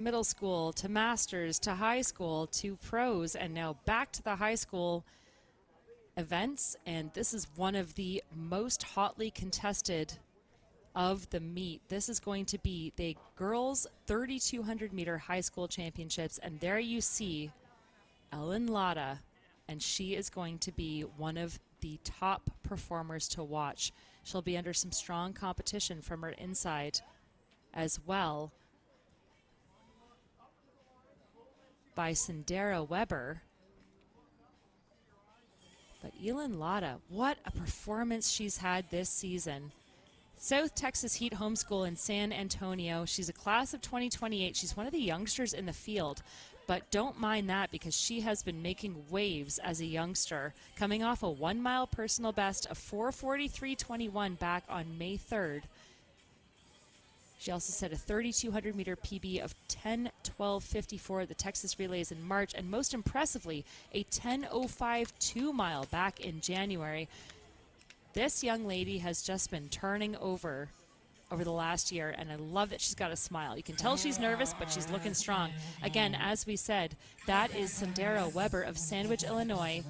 middle school to masters to high school to pros and now back to the high school events. And this is one of the most hotly contested of the meet. This is going to be the girls 3,200 meter high school championships. And there you see Ellen Latta, and she is going to be one of the top performers to watch. She'll be under some strong competition from her inside as well by Sandera Weber. But Ellen Latta, what a performance she's had this season. South Texas Heat Homeschool in San Antonio. She's a class of 2028. She's one of the youngsters in the field, but don't mind that because she has been making waves as a youngster, coming off a 1 mile personal best of 4:43.21 back on May 3rd. She also set a 3,200 meter PB of 10:12.54 at the Texas Relays in March, and most impressively, a 10:05 2 mile back in January. This young lady has just been turning over the last year, and I love that she's got a smile. You can tell she's nervous, but she's looking strong. Again, as we said, that is Sandera Weber of Sandwich, Illinois,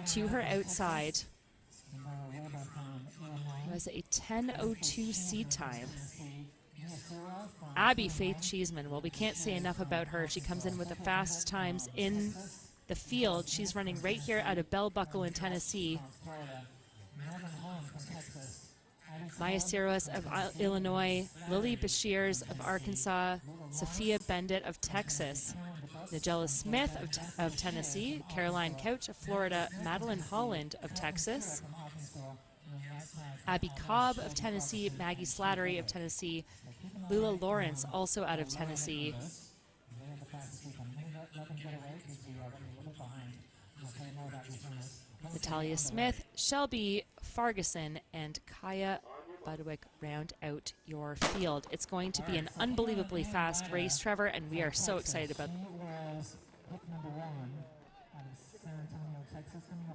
to her outside. It was a 10:02 seed time. Abby Faith Cheeseman, well, we can't say enough about her. She comes in with the fastest times in the field. She's running right here out of Bell Buckle in Tennessee. Maya Siros of Illinois, Lily Bashirs of Arkansas, Sophia Bendit of Texas, Nigella Smith of Tennessee, Caroline Couch of Florida, Madeline Holland of Texas, Abby Cobb of Tennessee, Maggie Slattery of Tennessee, Lula Lawrence also out of Tennessee, Natalia Smith, Shelby Farguson, and Kaya Budwick round out your field. It's going to be an unbelievably fast race, Trevor, and we are so excited about it.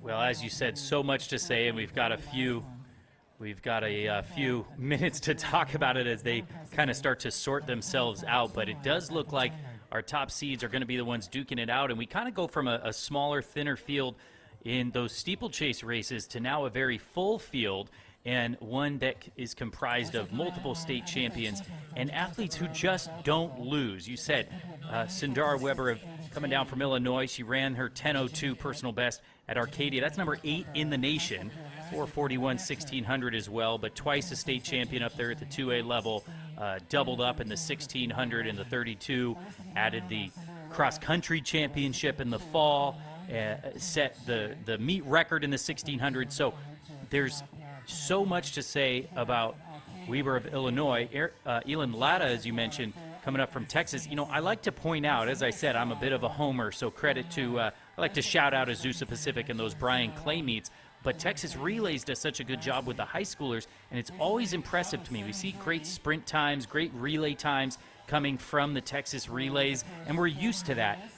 Well, as you said, so much to say, and we've got a few minutes to talk about it as they kind of start to sort themselves out. But it does look like our top seeds are going to be the ones duking it out, and we kind of go from a smaller, thinner field in those steeplechase races to now a very full field, and one that is comprised of multiple state champions and athletes who just don't lose. You said Sandera Weber coming down from Illinois. She ran her 10:02 personal best at Arcadia. That's number 8 in the nation. 4:41.1600 as well, but twice a state champion up there at the 2A level. Doubled up in the 1600 and the 32. Added the cross-country championship in the fall. Set the meet record in the 1600. So there's so much to say about Weber of Illinois. Ellen Latta, as you mentioned, coming up from Texas. You know, I like to point out, as I said, I'm a bit of a homer, so credit to, I like to shout out Azusa Pacific and those Brian Clay meets. But Texas Relays does such a good job with the high schoolers, and it's always impressive to me. We see great sprint times, great relay times coming from the Texas Relays, and we're used to that.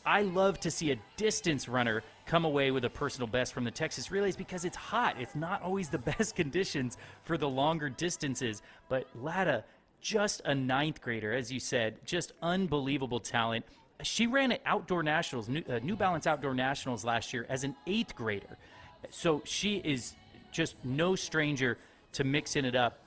I love to see a distance runner come away with a personal best from the Texas Relays because it's hot. It's not always the best conditions for the longer distances. But Latta, just a 9th grader, as you said, just unbelievable talent. She ran at Outdoor Nationals, New Balance Outdoor Nationals last year as an 8th grader. So she is just no stranger to mixing it up.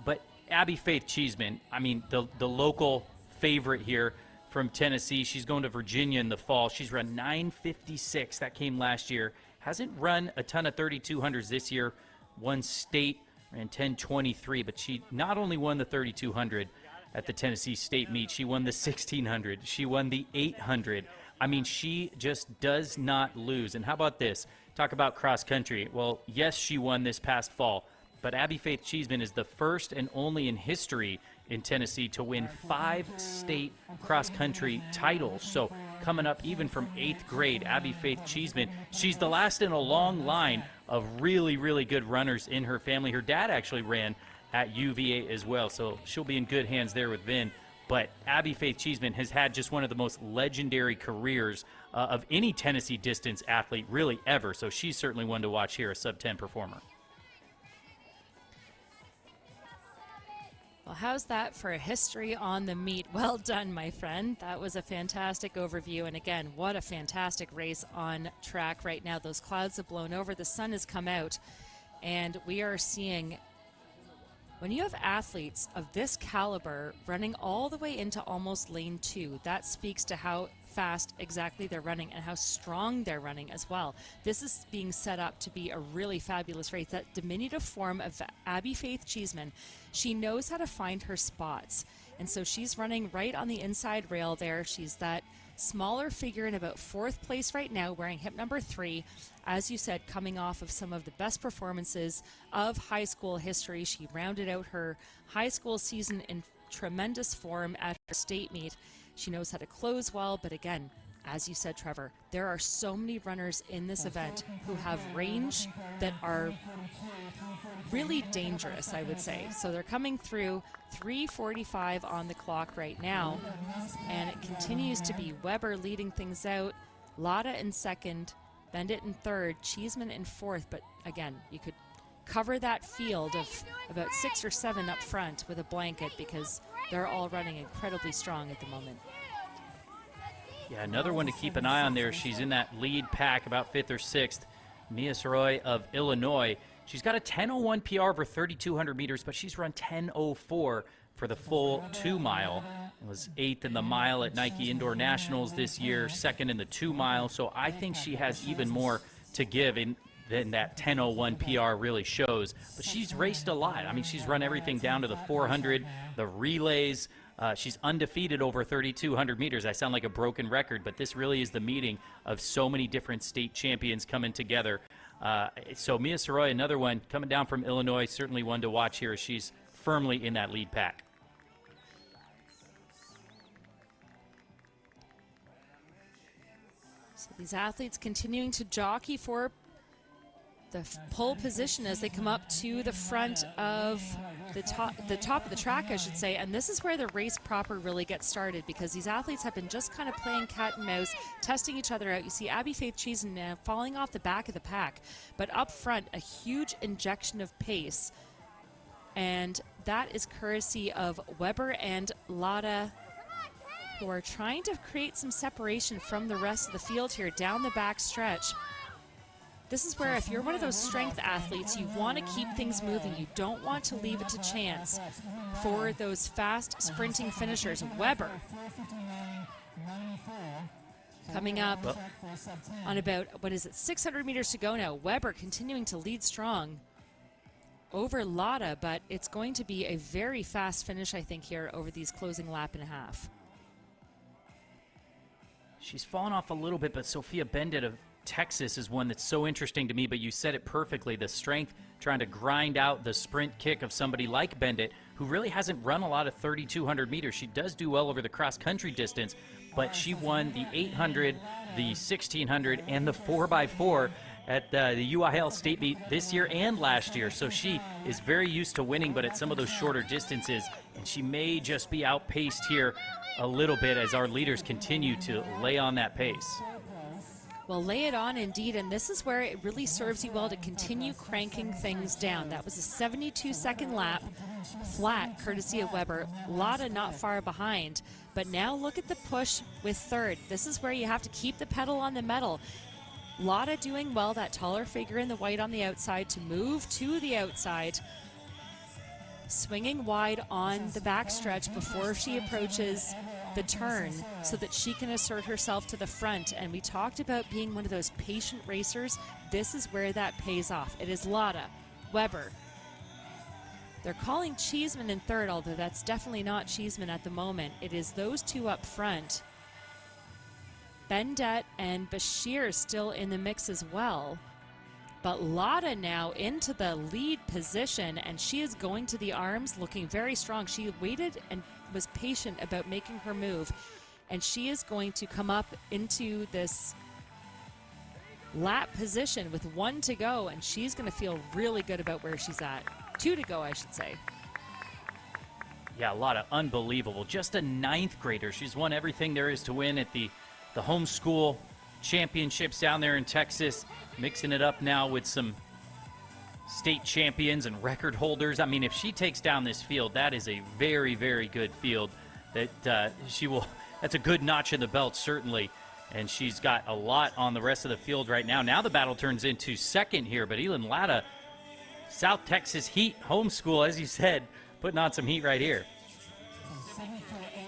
But Abby Faith Cheeseman, I mean, the local favorite here from Tennessee. She's going to Virginia in the fall. She's run 9:56. That came last year. Hasn't run a ton of 3,200s this year. Won state, ran 10:23. But she not only won the 3,200 at the Tennessee State meet, she won the 1,600. She won the 800. I mean, she just does not lose. And how about this? Talk about cross country. Well, yes, she won this past fall. But Abby Faith Cheeseman is the first and only in history in Tennessee to win 5 state cross-country titles. So coming up even from 8th grade, Abby Faith Cheeseman, she's the last in a long line of really, really good runners in her family. Her dad actually ran at UVA as well, so she'll be in good hands there with Vin. But Abby Faith Cheeseman has had just one of the most legendary careers of any Tennessee distance athlete really ever, so she's certainly one to watch here, a sub-10 performer. Well, how's that for a history on the meet? Well done, my friend. That was a fantastic overview. And again, what a fantastic race on track right now. Those clouds have blown over. The sun has come out. And we are seeing, when you have athletes of this caliber running all the way into almost lane 2, that speaks to how fast exactly they're running and how strong they're running as well. This is being set up to be a really fabulous race. That diminutive form of Abby Faith Cheeseman, she knows how to find her spots. And so she's running right on the inside rail there. She's that smaller figure in about 4th place right now, wearing hip number 3. As you said, coming off of some of the best performances of high school history. She rounded out her high school season in tremendous form at her state meet. She knows how to close well, but again, as you said, Trevor, there are so many runners in this event who have range that are really dangerous, I would say. So they're coming through 3:45 on the clock right now, and it continues to be Weber leading things out, Lotta in second, Bendit in third, Cheeseman in fourth, but again, you could cover that field of about 6 or 7 up front with a blanket because they're all running incredibly strong at the moment. Yeah, another one to keep an eye on there. She's in that lead pack, about 5th or 6th. Mia Saroy of Illinois. She's got a 10:01 PR over 3,200 meters, but she's run 10:04 for the full 2 mile. It was 8th in the mile at Nike Indoor Nationals this year, 2nd in the 2 mile. So I think she has even more to give than that 10:01 PR really shows. But she's raced a lot. I mean, she's run everything down to the 400, the relays. She's undefeated over 3,200 meters. I sound like a broken record, but this really is the meeting of so many different state champions coming together. So Mia Saroy, another one coming down from Illinois, certainly one to watch here. She's firmly in that lead pack. So these athletes continuing to jockey for the pole position as they come up to the front of the top of the track, I should say. And this is where the race proper really gets started, because these athletes have been just kind of playing cat and mouse, testing each other out. You see Abby Faith Cheeseman now falling off the back of the pack, but up front, a huge injection of pace. And that is courtesy of Weber and Lotta, who are trying to create some separation from the rest of the field here down the back stretch. This is where, if you're one of those strength athletes, you want to keep things moving. You don't want to leave it to chance for those fast sprinting finishers. Weber coming up on about, 600 meters to go now. Weber continuing to lead strong over Lotta, but it's going to be a very fast finish, I think, here over these closing lap and a half. She's fallen off a little bit, but Sophia Bendit of Texas is one that's so interesting to me, but you said it perfectly. The strength, trying to grind out the sprint kick of somebody like Bendit, who really hasn't run a lot of 3,200 meters. She does do well over the cross-country distance, but she won the 800, the 1,600, and the 4x4 at the UIL State Meet this year and last year. So she is very used to winning, but at some of those shorter distances, and she may just be outpaced here a little bit as our leaders continue to lay on that pace. Well, lay it on indeed, and this is where it really serves you well to continue cranking things down. That was a 72-second lap, flat, courtesy of Weber. Lotta not far behind, but now look at the push with third. This is where you have to keep the pedal on the metal. Lotta doing well, that taller figure in the white on the outside, to move to the outside, swinging wide on the backstretch before she approaches the turn so that she can assert herself to the front. And we talked about being one of those patient racers. This is where that pays off. It is Lotta, Weber. They're calling Cheeseman in third, although that's definitely not Cheeseman at the moment. It is those two up front. Bendit and Bashir still in the mix as well. But Lotta now into the lead position, and she is going to the arms looking very strong. She waited and was patient about making her move, and she is going to come up into this lap position with 1 to go, and she's going to feel really good about where she's at. 2 to go, I should say. Yeah, Lotta, unbelievable. Just a 9th grader. She's won everything there is to win at the homeschool championships down there in Texas, mixing it up now with some state champions and record holders. I mean, if she takes down this field, that is a very, very good field. That's a good notch in the belt, certainly. And she's got a lot on the rest of the field right now. Now the battle turns into second here, but Elin Latta, South Texas Heat homeschool, as you said, putting on some heat right here.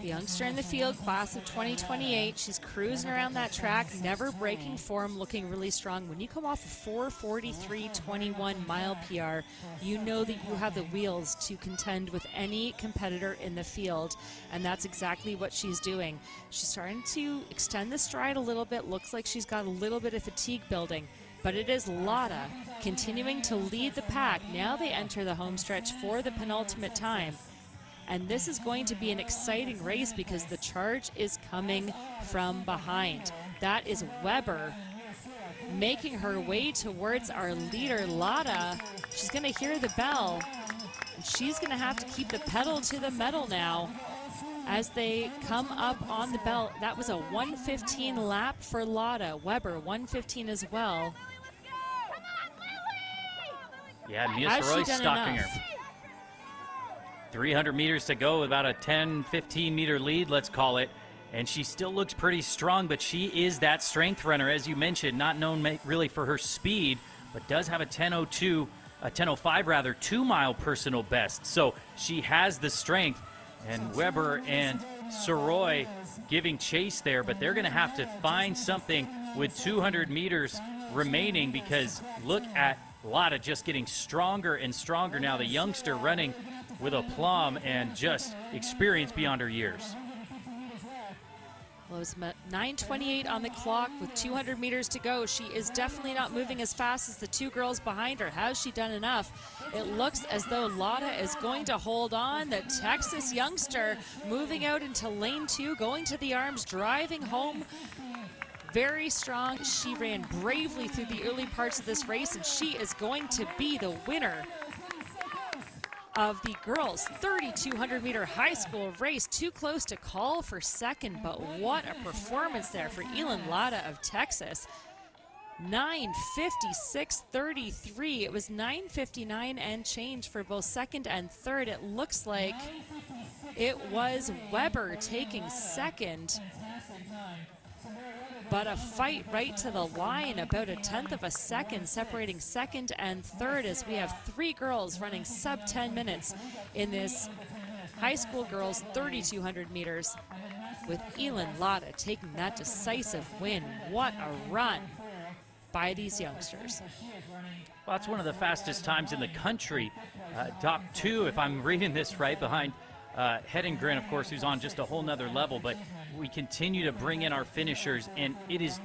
The youngster in the field, class of 2028. She's cruising around that track, never breaking form, looking really strong. When you come off a 4:43.21 mile PR, you know that you have the wheels to contend with any competitor in the field, and that's exactly what she's doing. She's starting to extend the stride a little bit. Looks like she's got a little bit of fatigue building, but it is Latta continuing to lead the pack. Now they enter the home stretch for the penultimate time. And this is going to be an exciting race because the charge is coming from behind. That is Weber making her way towards our leader, Latta. She's going to hear the bell, and she's going to have to keep the pedal to the metal now as they come up on the bell. That was a 1:15 lap for Latta. Weber, 1:15 as well. Yeah, Mia Soroy's stalking her. 300 meters to go, about a 10-15 meter lead, let's call it. And she still looks pretty strong, but she is that strength runner, as you mentioned, not known really for her speed, but does have a 10:05 rather, 2-mile personal best. So she has the strength, and Weber and Soroy giving chase there, but they're going to have to find something with 200 meters remaining, because look at Latta just getting stronger and stronger now. The youngster running with aplomb and just experience beyond her years. Well, it was 9:28 on the clock with 200 meters to go. She is definitely not moving as fast as the two girls behind her. Has she done enough? It looks as though Latta is going to hold on. The Texas youngster moving out into lane 2, going to the arms, driving home. Very strong. She ran bravely through the early parts of this race, and she is going to be the winner of the girls' 3,200 meter high school race. Too close to call for second, but what a performance there for Elin Latta of Texas. 9:56.33. It was 9:59 and change for both second and third. It looks like it was Weber taking second, but a fight right to the line, about a 1/10 of a second separating second and third, as we have 3 girls running sub 10 minutes in this high school girls 3,200 meters, with Elin Latta taking that decisive win. What a run by these youngsters. Well, that's one of the fastest times in the country. Top 2, if I'm reading this right, behind Hedengren, of course, who's on just a whole nother level. But we continue to bring in our finishers, and it is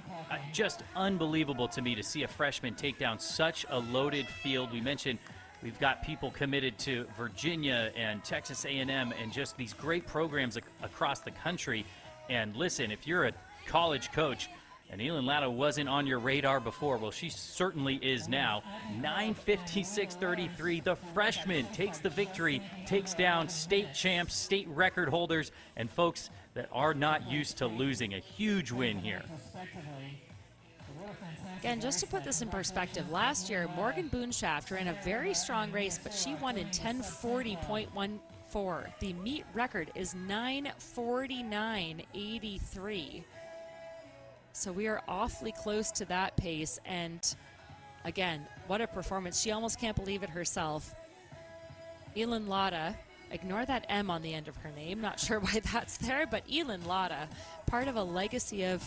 just unbelievable to me to see a freshman take down such a loaded field. We mentioned we've got people committed to Virginia and Texas A&M and just these great programs across the country. And listen, if you're a college coach and Elin Latta wasn't on your radar before, well, she certainly is now. 9:56.33. The freshman takes the victory, takes down state champs, state record holders, and folks that are not used to losing. A huge win here. Again, just to put this in perspective, last year Morgan Boonshaft ran a very strong race, but she won in 10:40.14. The meet record is 9:49.83. So we are awfully close to that pace, and again, what a performance. She almost can't believe it herself. Elin Latta, ignore that M on the end of her name, not sure why that's there, but Elin Latta, part of a legacy of,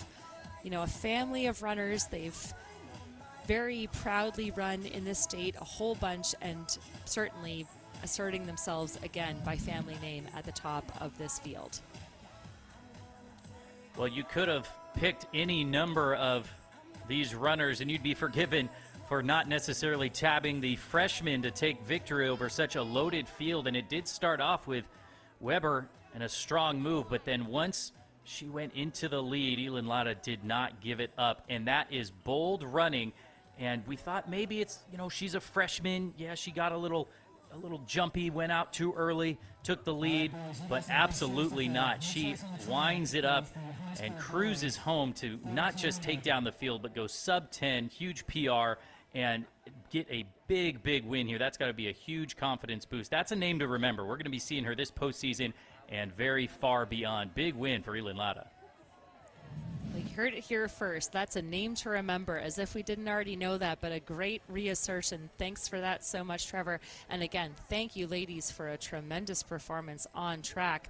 a family of runners. They've very proudly run in this state a whole bunch, and certainly asserting themselves again by family name at the top of this field. Well, you could have picked any number of these runners and you'd be forgiven for not necessarily tabbing the freshman to take victory over such a loaded field. And it did start off with Weber and a strong move, but then once she went into the lead, Elin Latta did not give it up, and that is bold running. And we thought maybe it's, she's a freshman. Yeah, she got a little jumpy, went out too early, took the lead, but absolutely not. She winds it up and cruises home to not just take down the field, but go sub 10, huge PR, and get a big win here. That's got to be a huge confidence boost. That's a name to remember. We're going to be seeing her this postseason and very far beyond. Big win for Elin Lada. We heard it here first. That's a name to remember, as if we didn't already know that, but a great reassertion. Thanks for that so much, Trevor. And again, thank you, ladies, for a tremendous performance on track.